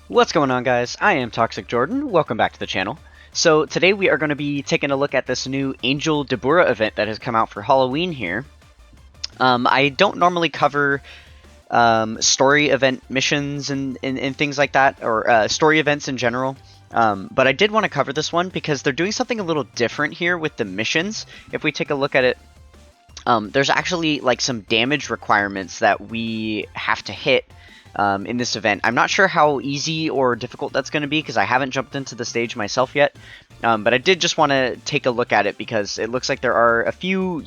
What's going on, guys? I am Toxic Jordan. Welcome back to the channel. So today we are going to be taking a look at this new Angel Dabura event that has come out for Halloween here. I don't normally cover story event missions and things like that, or story events in general. But I did want to cover this one because they're doing something a little different here with the missions. If we take a look at it, there's actually like some damage requirements that we have to hit in this event. I'm not sure how easy or difficult that's going to be because I haven't jumped into the stage myself yet. But I did just want to take a look at it because it looks like there are a few,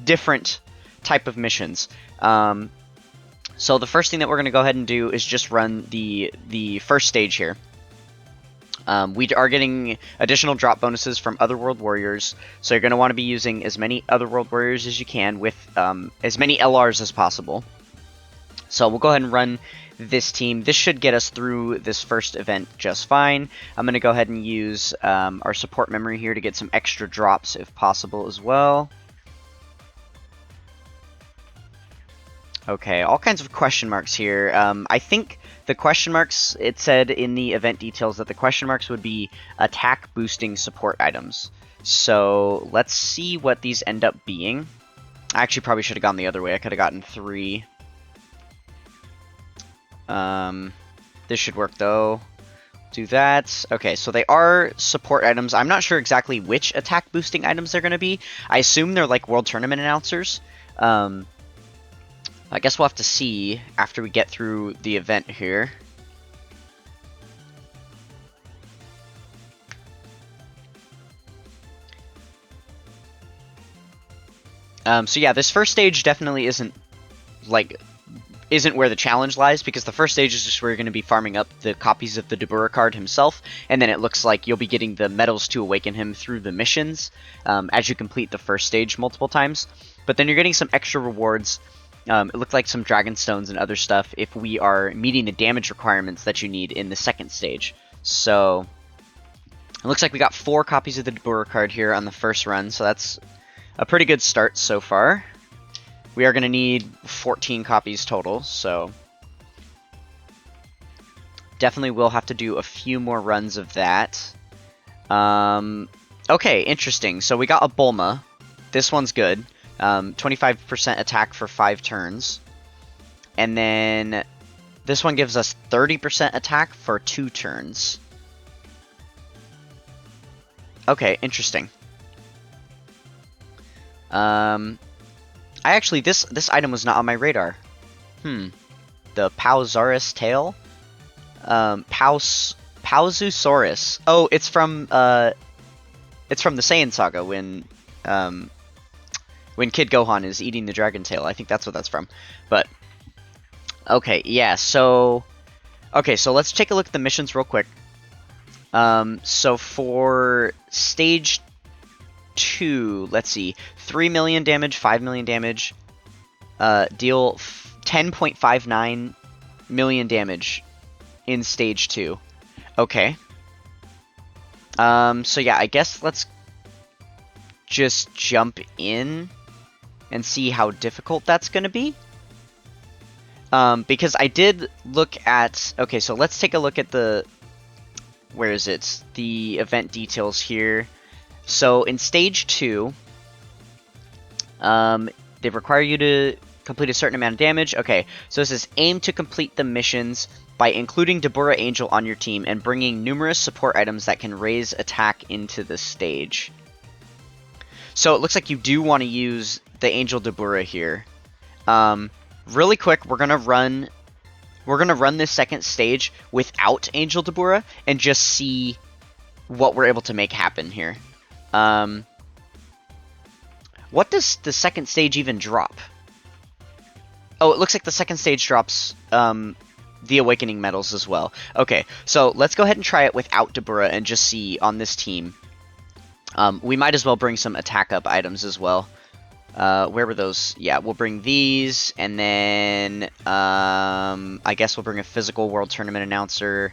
different type of missions. So the first thing that we're going to go ahead and do is just run the first stage here. We are getting additional drop bonuses from Otherworld Warriors, so you're going to want to be using as many Otherworld Warriors as you can with as many LRs as possible. So we'll go ahead and run this team. This should get us through this first event just fine. I'm going to go ahead and use our support memory here to get some extra drops if possible as well. Okay, all kinds of question marks here. I think the question marks, it said in the event details that the question marks would be attack boosting support items. So let's see what these end up being. I actually probably should have gone the other way. I could have gotten 3. This should work though. Do that. Okay, so they are support items. I'm not sure exactly which attack boosting items they're going to be. I assume they're like World Tournament announcers. I guess we'll have to see after we get through the event here. So yeah, this first stage definitely isn't where the challenge lies, because the first stage is just where you're going to be farming up the copies of the Dabura card himself, and then it looks like you'll be getting the medals to awaken him through the missions as you complete the first stage multiple times. But then you're getting some extra rewards. It looked like some dragon stones and other stuff if we are meeting the damage requirements that you need in the second stage. So it looks like we got 4 copies of the Dabura card here on the first run, so that's a pretty good start so far. We are going to need 14 copies total, so definitely will have to do a few more runs of that. Okay, interesting. So we got a Bulma. This one's good. 25% attack for 5 turns. And then this one gives us 30% attack for 2 turns. Okay, interesting. This item was not on my radar. The Pausaurus tail? Pauzusaurus. Oh, it's from the Saiyan saga when Kid Gohan is eating the dragon tail. I think that's what that's from. But okay, yeah, so let's take a look at the missions real quick. So for stage 2, let's see, 3 million damage, 5 million damage, deal 10.59 million damage in stage 2. Okay. So yeah, I guess let's just jump in and see how difficult that's going to be. Because I did look at... Okay, so let's take a look at the... Where is it? The event details here. So in stage 2, they require you to complete a certain amount of damage. Okay, so this is aim to complete the missions by including Dabura Angel on your team and bringing numerous support items that can raise attack into the stage. So it looks like you do want to use the Angel Dabura here. Really quick, we're gonna run this second stage without Angel Dabura and just see what we're able to make happen here. What does the second stage even drop? Oh, it looks like the second stage drops the Awakening medals as well. Okay, so let's go ahead and try it without Dabura and just see on this team. We might as well bring some attack up items as well. Where were those? Yeah, we'll bring these, and then I guess we'll bring a physical World Tournament announcer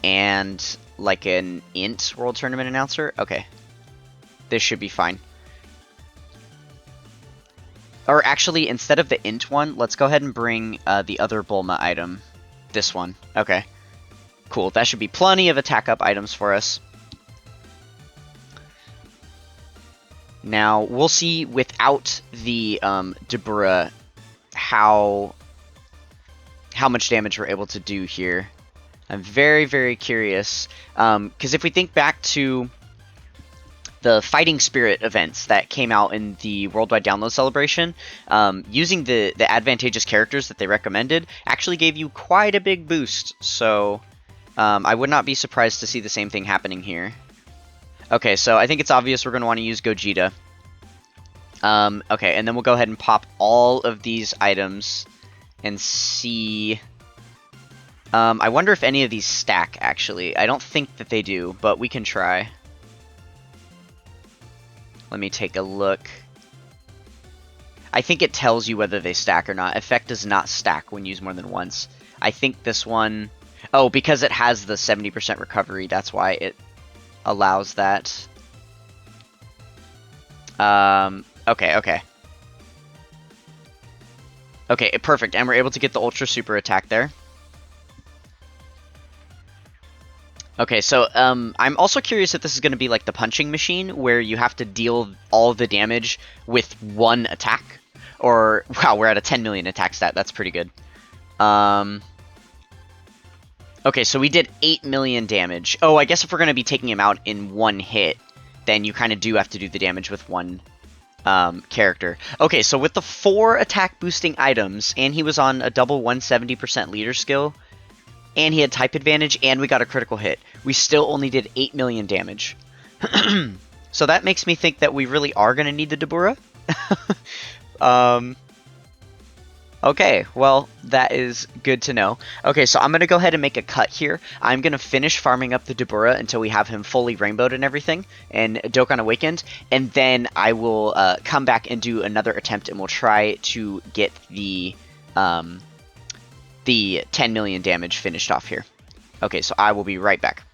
and like an int World Tournament announcer. Okay. This should be fine. Or actually, instead of the int one, let's go ahead and bring the other Bulma item. This one. Okay. Cool, that should be plenty of attack up items for us. Now, we'll see without the Dabura how much damage we're able to do here. I'm very, very curious. Because if we think back to the Fighting Spirit events that came out in the Worldwide Download Celebration, using the advantageous characters that they recommended actually gave you quite a big boost. So I would not be surprised to see the same thing happening here. Okay, so I think it's obvious we're going to want to use Gogeta. Okay, and then we'll go ahead and pop all of these items and see... I wonder if any of these stack, actually. I don't think that they do, but we can try. Let me take a look. I think it tells you whether they stack or not. Effect does not stack when used more than once. I think this one... Oh, because it has the 70% recovery, that's why it allows that. Okay. Okay, perfect. And we're able to get the Ultra Super attack there. Okay, so I'm also curious if this is going to be like the punching machine, where you have to deal all the damage with one attack. Or, wow, we're at a 10 million attack stat. That's pretty good. Okay, so we did 8 million damage. Oh, I guess if we're going to be taking him out in one hit, then you kind of do have to do the damage with one character. Okay, so with the 4 attack boosting items, and he was on a double 170% leader skill, and he had type advantage, and we got a critical hit, we still only did 8 million damage. So that makes me think that we really are going to need the Dabura. Okay, well, that is good to know. Okay, so I'm going to go ahead and make a cut here. I'm going to finish farming up the Dabura until we have him fully rainbowed and everything, and Dokkan Awakened, and then I will come back and do another attempt, and we'll try to get the 10 million damage finished off here. Okay, so I will be right back.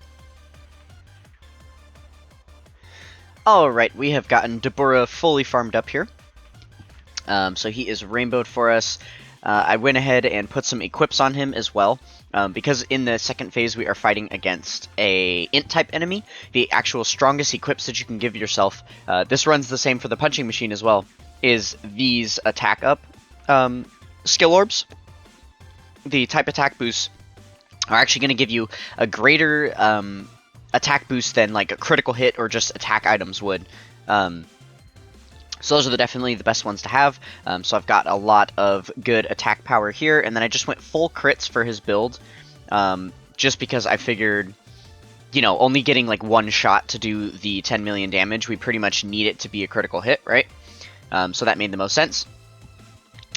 Alright, we have gotten Dabura fully farmed up here. So he is rainbowed for us. I went ahead and put some equips on him as well, because in the second phase we are fighting against a int type enemy. The actual strongest equips that you can give yourself, this runs the same for the punching machine as well, is these attack up skill orbs. The type attack boosts are actually going to give you a greater attack boost than like a critical hit or just attack items would. So those are definitely the best ones to have. So I've got a lot of good attack power here, and then I just went full crits for his build, just because I figured, you know, only getting like one shot to do the 10 million damage, we pretty much need it to be a critical hit, right? So that made the most sense.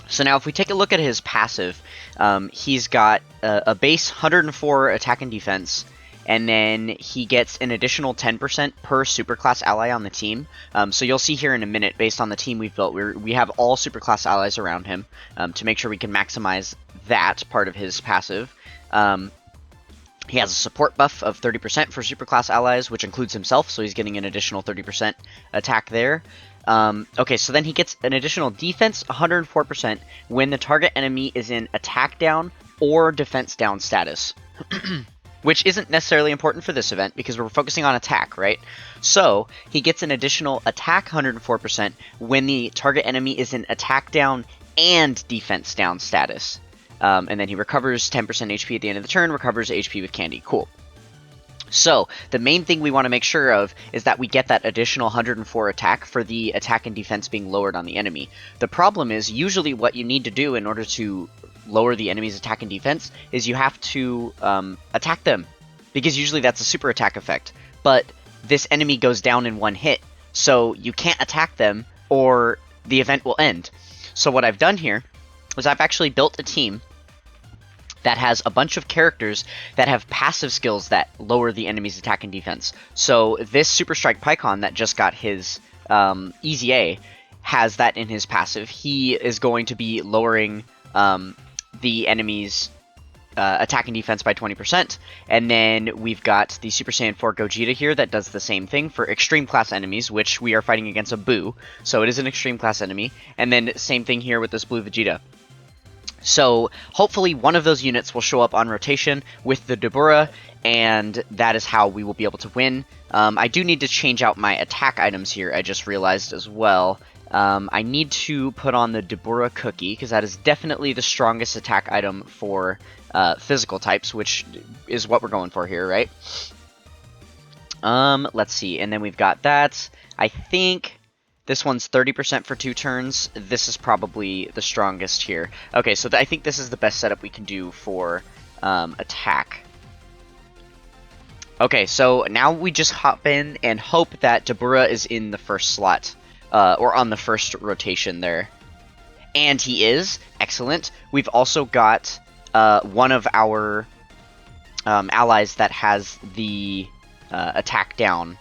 So now if we take a look at his passive, he's got a base 104 attack and defense, and then he gets an additional 10% per superclass ally on the team. So you'll see here in a minute, based on the team we've built, we have all superclass allies around him to make sure we can maximize that part of his passive. He has a support buff of 30% for superclass allies, which includes himself, so he's getting an additional 30% attack there. Okay, so then he gets an additional defense 104% when the target enemy is in attack down or defense down status. Which isn't necessarily important for this event, because we're focusing on attack, right? So, he gets an additional attack 104% when the target enemy is in attack down and defense down status. And then he recovers 10% HP at the end of the turn, recovers HP with candy. Cool. So, the main thing we want to make sure of is that we get that additional 104 attack for the attack and defense being lowered on the enemy. The problem is, usually what you need to do in order to lower the enemy's attack and defense is you have to attack them, because usually that's a super attack effect. But this enemy goes down in one hit, so you can't attack them or the event will end. So what I've done here is I've actually built a team that has a bunch of characters that have passive skills that lower the enemy's attack and defense. So this Super Strike Pycon that just got his Easy A has that in his passive. He is going to be lowering the enemy's attack and defense by 20%, and then we've got the Super Saiyan 4 Gogeta here that does the same thing for extreme class enemies, which we are fighting against a Boo, so it is an extreme class enemy, and then same thing here with this blue Vegeta. So hopefully one of those units will show up on rotation with the Dabura, and that is how we will be able to win. I do need to change out my attack items here, I just realized as well. I need to put on the Dabura cookie, because that is definitely the strongest attack item for physical types, which is what we're going for here, right? Let's see, and then we've got that. I think this one's 30% for 2 turns. This is probably the strongest here. Okay, so I think this is the best setup we can do for attack. Okay, so now we just hop in and hope that Dabura is in the first slot, or on the first rotation there. And he is. Excellent. We've also got one of our allies that has the attack down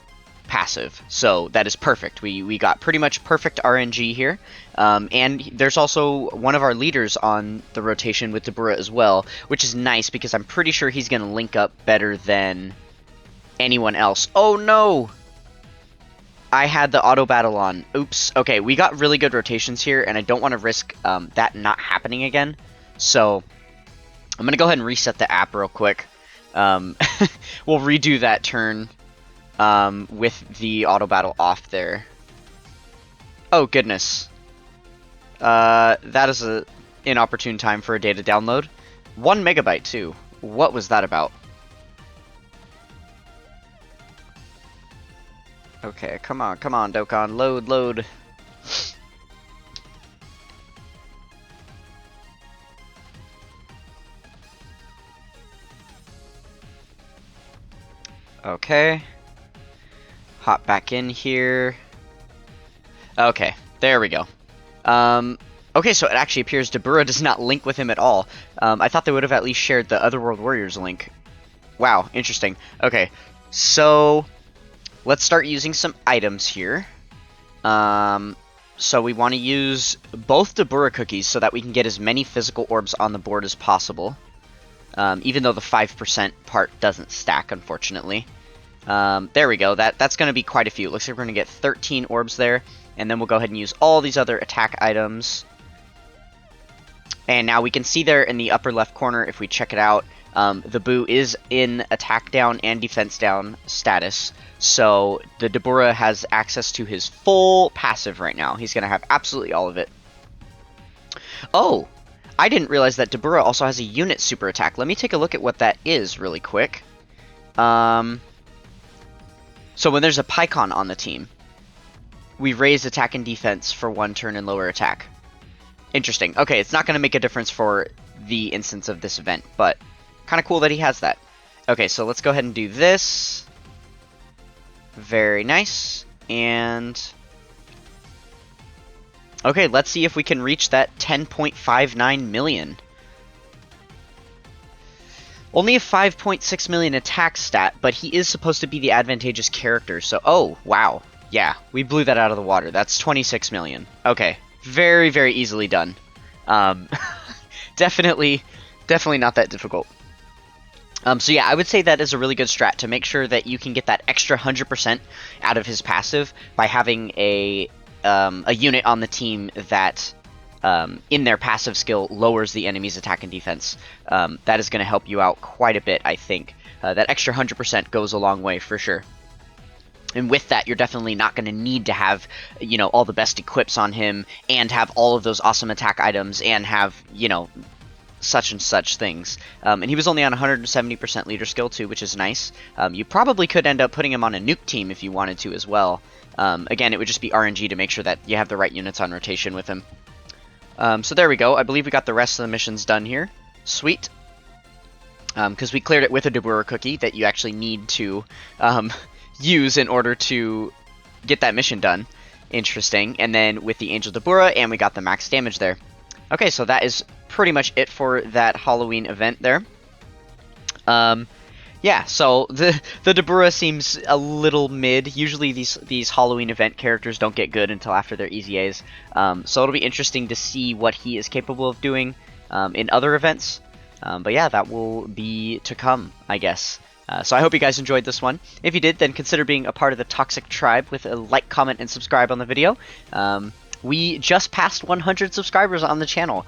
passive, so that is perfect. We got pretty much perfect RNG here, and there's also one of our leaders on the rotation with Dabura as well, which is nice because I'm pretty sure he's going to link up better than anyone else. Oh no! I had the auto battle on. Oops. Okay, we got really good rotations here, and I don't want to risk that not happening again, so I'm going to go ahead and reset the app real quick. We'll redo that turn with the auto battle off there. Oh goodness. That is an inopportune time for a data download. 1 megabyte too. What was that about? Okay, come on, Dokkan, load. Okay. Hop back in here. Okay, there we go. Okay, so it actually appears Dabura does not link with him at all. I thought they would have at least shared the Otherworld Warriors link. Wow, interesting. Okay, so let's start using some items here. So we want to use both Dabura cookies so that we can get as many physical orbs on the board as possible. Even though the 5% part doesn't stack, unfortunately. There we go. That's going to be quite a few. It looks like we're going to get 13 orbs there. And then we'll go ahead and use all these other attack items. And now we can see there in the upper left corner, if we check it out, the Boo is in attack down and defense down status. So the Dabura has access to his full passive right now. He's going to have absolutely all of it. Oh! I didn't realize that Dabura also has a unit super attack. Let me take a look at what that is really quick. So when there's a Pycon on the team, we raise attack and defense for 1 turn and lower attack. Interesting. Okay, it's not going to make a difference for the instance of this event, but kind of cool that he has that. Okay, so let's go ahead and do this. Very nice. And okay, let's see if we can reach that 10.59 million. Only a 5.6 million attack stat, but he is supposed to be the advantageous character, so oh, wow. Yeah, we blew that out of the water. That's 26 million. Okay, very, very easily done. Definitely not that difficult. So yeah, I would say that is a really good strat to make sure that you can get that extra 100% out of his passive by having a unit on the team that, in their passive skill, lowers the enemy's attack and defense. That is going to help you out quite a bit, I think. That extra 100% goes a long way, for sure. And with that, you're definitely not going to need to have, you know, all the best equips on him, and have all of those awesome attack items, and have, you know, such and such things. And he was only on 170% leader skill too, which is nice. You probably could end up putting him on a nuke team if you wanted to as well. Again, it would just be RNG to make sure that you have the right units on rotation with him. So there we go. I believe we got the rest of the missions done here. Sweet. Because we cleared it with a Dabura cookie that you actually need to use in order to get that mission done. Interesting. And then with the Angel Dabura, and we got the max damage there. Okay, so that is pretty much it for that Halloween event there. Yeah, so the Dabura seems a little mid. Usually these Halloween event characters don't get good until after their EZAs. So it'll be interesting to see what he is capable of doing in other events. But yeah, that will be to come, I guess. So I hope you guys enjoyed this one. If you did, then consider being a part of the Toxic Tribe with a like, comment, and subscribe on the video. we just passed 100 subscribers on the channel.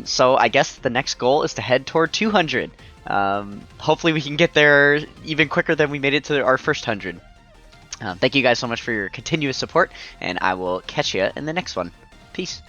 So I guess the next goal is to head toward 200. Hopefully we can get there even quicker than we made it to our first 100. Thank you guys so much for your continuous support, and I will catch you in the next one. Peace.